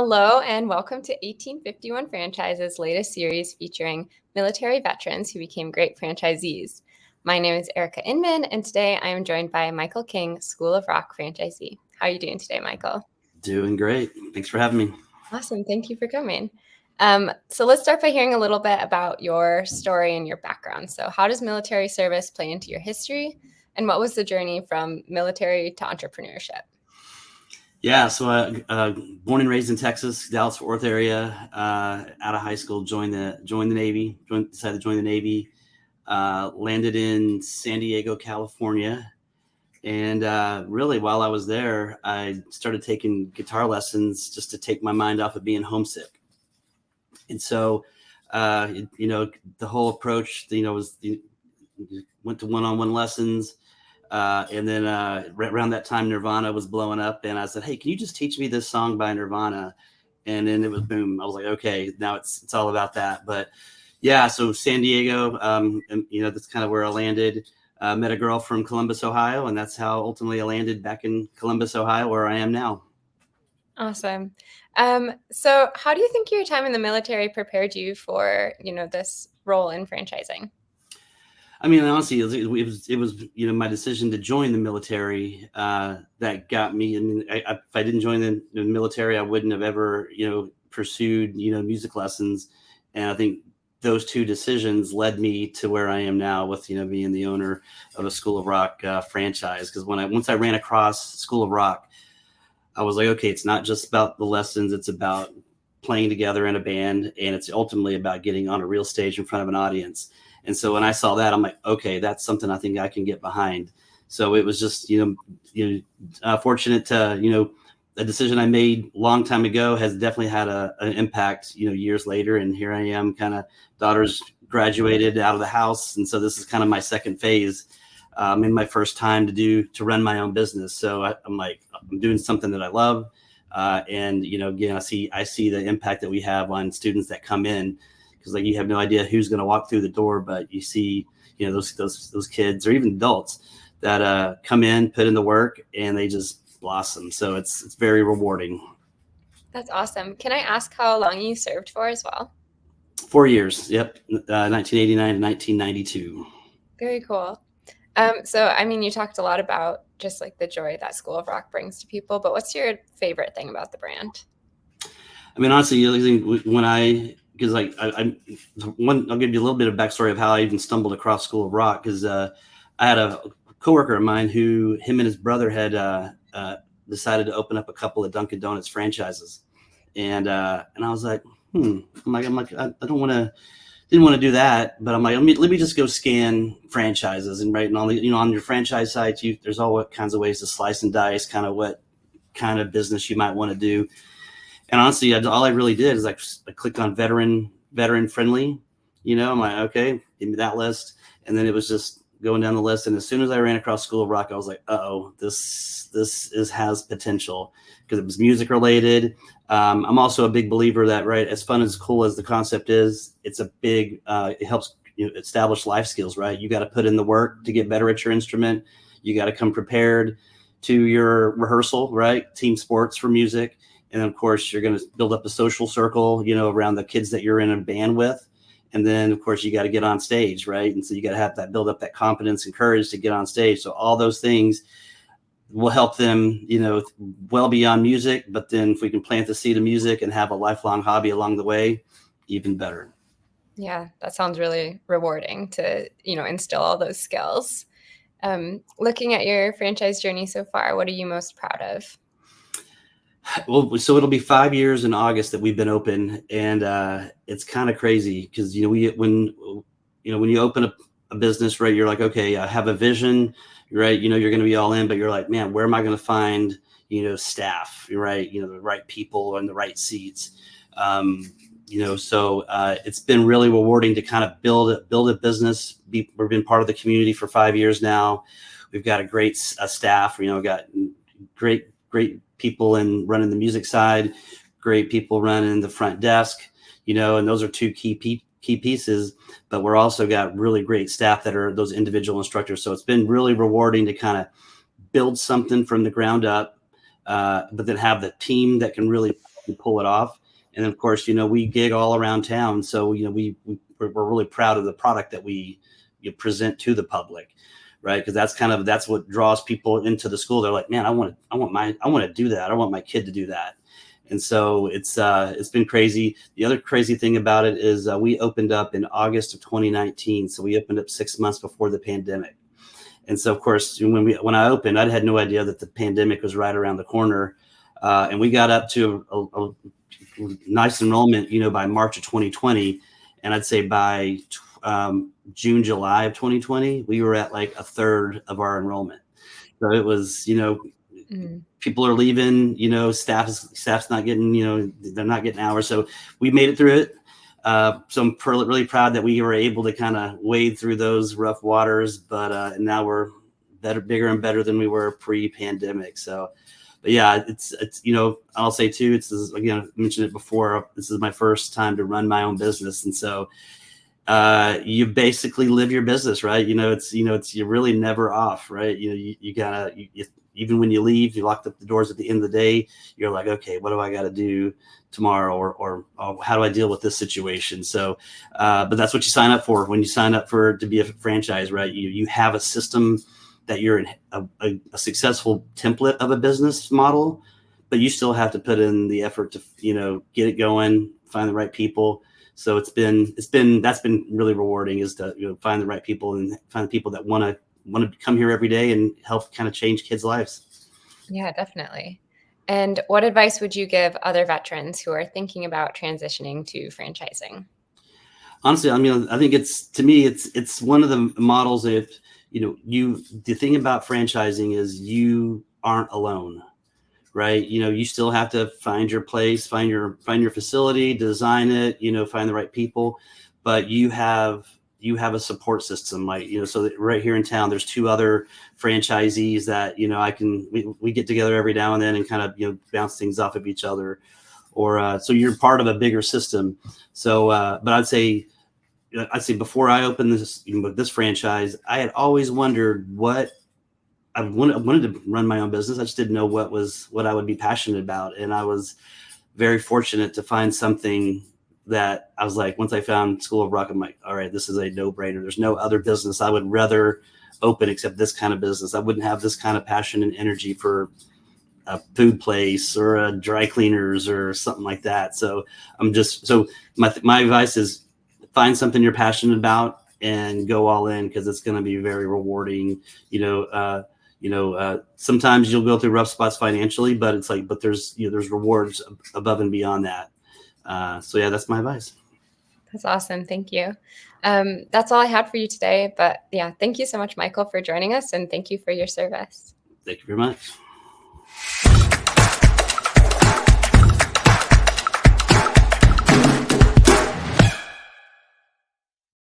Hello, and welcome to 1851 Franchise's latest series featuring military veterans who became great franchisees. My name is Erica Inman, and today I am joined by Michael King, School of Rock franchisee. How are you doing today, Michael? Doing great. Thanks for having me. Awesome. Thank you for coming. So let's start by hearing a little bit about your story and your background. So how does military service play into your history? And what was the journey from military to entrepreneurship? Yeah, so born and raised in Texas, Dallas-Fort Worth area. Out of high school, joined the Navy. Decided to join the Navy. Landed in San Diego, California, and really, while I was there, I started taking guitar lessons just to take my mind off of being homesick. And so, the whole approach, was went to one-on-one lessons. And then right around that time, Nirvana was blowing up, and I said, "Hey, can you just teach me this song by Nirvana?" And then it was boom. I was like, "Okay, now it's all about that." But yeah, so San Diego, and that's kind of where I landed. Met a girl from Columbus, Ohio, and that's how ultimately I landed back in Columbus, Ohio, where I am now. Awesome. So how do you think your time in the military prepared you for, this role in franchising? I mean, honestly, it was my decision to join the military that got me. I mean, if I didn't join the military, I wouldn't have ever pursued music lessons, and I think those two decisions led me to where I am now with being the owner of a School of Rock franchise. Because once I ran across School of Rock, I was like, okay, it's not just about the lessons; it's about playing together in a band, and it's ultimately about getting on a real stage in front of an audience. And so when I saw that, I'm like, okay, that's something I think I can get behind. So it was just, fortunate to, a decision I made a long time ago has definitely had an impact, years later. And here I am, kind of daughter's graduated out of the house. And so this is kind of my second phase, in my first time to run my own business. So I'm like, I'm doing something that I love. And, again, I see the impact that we have on students that come in, because like you have no idea who's going to walk through the door, but you see, those kids or even adults that come in, put in the work, and they just blossom. So it's very rewarding. That's awesome. Can I ask how long you served for as well? 4 years. Yep. 1989 to 1992. Very cool. So, I mean, you talked a lot about just like the joy that School of Rock brings to people, but what's your favorite thing about the brand? I mean, honestly, because I'll give you a little bit of backstory of how I even stumbled across School of Rock. Because I had a coworker of mine him and his brother had decided to open up a couple of Dunkin' Donuts franchises, and I was like, I don't want to. Didn't want to do that, but I'm like, let me just go scan franchises, and right, and on your franchise sites, there's all kinds of ways to slice and dice, kind of what kind of business you might want to do. And honestly, all I really did is I clicked on veteran friendly. I'm like, okay, give me that list, and then it was just going down the list. And as soon as I ran across School of Rock, I was like, oh, this has potential, because it was music related. I'm also a big believer that, right, as fun as cool as the concept is, it's a big it helps establish life skills. Right, you got to put in the work to get better at your instrument. You got to come prepared to your rehearsal, right? Team sports for music. And then, of course, you're going to build up a social circle, around the kids that you're in a band with. And then, of course, you got to get on stage, right? And so you got to have that, build up that confidence and courage to get on stage. So all those things will help them, well beyond music. But then if we can plant the seed of music and have a lifelong hobby along the way, even better. Yeah, that sounds really rewarding to, instill all those skills. Looking at your franchise journey so far, what are you most proud of? Well, so it'll be 5 years in August that we've been open, and it's kind of crazy because when you open a business, right, you're like, okay, I have a vision, right? You're going to be all in, but you're like, man, where am I going to find staff, right? The right people and the right seats. So it's been really rewarding to kind of build a business. We've been part of the community for 5 years now. We've got a great staff. Got great people in running the music side, great people running the front desk, and those are two key pieces. But we're also got really great staff that are those individual instructors. So it's been really rewarding to kind of build something from the ground up, but then have the team that can really can pull it off. And of course, we gig all around town. So, we're really proud of the product that we present to the public, right? Because that's what draws people into the school. They're like, man, I want to do that. I want my kid to do that. And so it's been crazy. The other crazy thing about it is we opened up in August of 2019. So we opened up 6 months before the pandemic. And so, of course, when I opened, I had no idea that the pandemic was right around the corner. And we got up to a nice enrollment, by March of 2020. And I'd say by June, July of 2020, we were at like a third of our enrollment. So it was, people are leaving, staff's not getting, they're not getting hours. So we made it through it. So I'm really proud that we were able to kind of wade through those rough waters, but now we're bigger and better than we were pre-pandemic. So, but yeah, it's I'll say too, again, I mentioned it before, this is my first time to run my own business. And so you basically live your business, right? You're really never off, right? You gotta, even when you leave, you locked up the doors at the end of the day, you're like, okay, what do I got to do tomorrow? Or how do I deal with this situation? So, but that's what you sign up for when you sign up to be a franchise, right? You have a system that you're a successful template of a business model, but you still have to put in the effort to, get it going, find the right people. So that's been really rewarding, is to find the right people and find the people that want to come here every day and help kind of change kids' lives. Yeah, definitely. And what advice would you give other veterans who are thinking about transitioning to franchising? Honestly, I think it's one of the models that, the thing about franchising is you aren't alone, right? You still have to find your place, find your facility, design it, find the right people, but you have a support system, like, so that right here in town, there's 2 other franchisees that, we get together every now and then and kind of, bounce things off of each other, or, so you're part of a bigger system. So, but I'd say before I opened this franchise, I had always wondered what I wanted to run my own business. I just didn't know what I would be passionate about. And I was very fortunate to find something that I was like, once I found School of Rock, I'm like, all right, this is a no-brainer. There's no other business I would rather open except this kind of business. I wouldn't have this kind of passion and energy for a food place or a dry cleaners or something like that. So my advice is find something you're passionate about and go all in, because it's going to be very rewarding. Sometimes you'll go through rough spots financially, but it's like, there's rewards above and beyond that. So yeah, that's my advice. That's awesome. Thank you. That's all I had for you today, but yeah, thank you so much, Michael, for joining us, and thank you for your service. Thank you very much.